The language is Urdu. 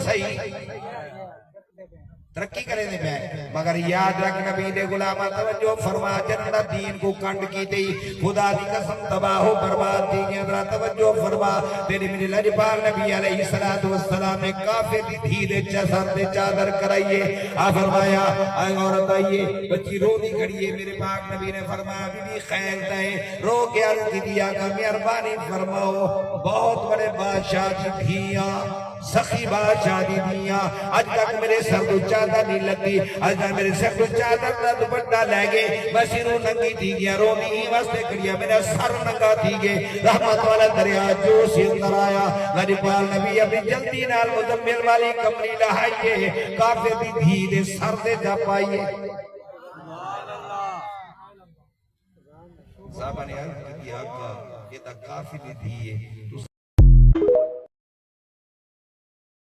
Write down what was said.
صحیح ترقی کرے دے پہ مگر یاد رکھ نبی دے غلامہ توجہ فرما جنہ دین کو کنڈ کی تھی خدا دی قسم تباہ و برباد تھی گیا توجہ فرما تیری میری لجپال نبی علیہ السلام نے کافر دی دھی دے سر دے چادر کرائیے فرمایا آئے عورت آئیے بچی رو دی کھڑیے میرے پاک نبی نے فرمایا بی بی خیر دائیں رو کے عرض کی دیا کہ مہربانی فرماؤ بہت بڑے بادشاہ کی دھیاں سخی بادشاہ دی دیا آج تک میرے سر کو چادر نہیں لگی آج تک میرے سر کو چادر نہ دوپٹہ لے گئے میں سروں ننگی تھی گیا رونی ہی واسطے کڑیا میرا سر ننگا تھی گئے رحمت والا دریا جو سے اندر آیا لجپال نبی اپنی جلدی نال مزمل والی کمری لہائیے کافر دی دھی دے سر دے جا پائیے صاحبہ نے عرض کی آقا یہ تا کافر دی دھی ہے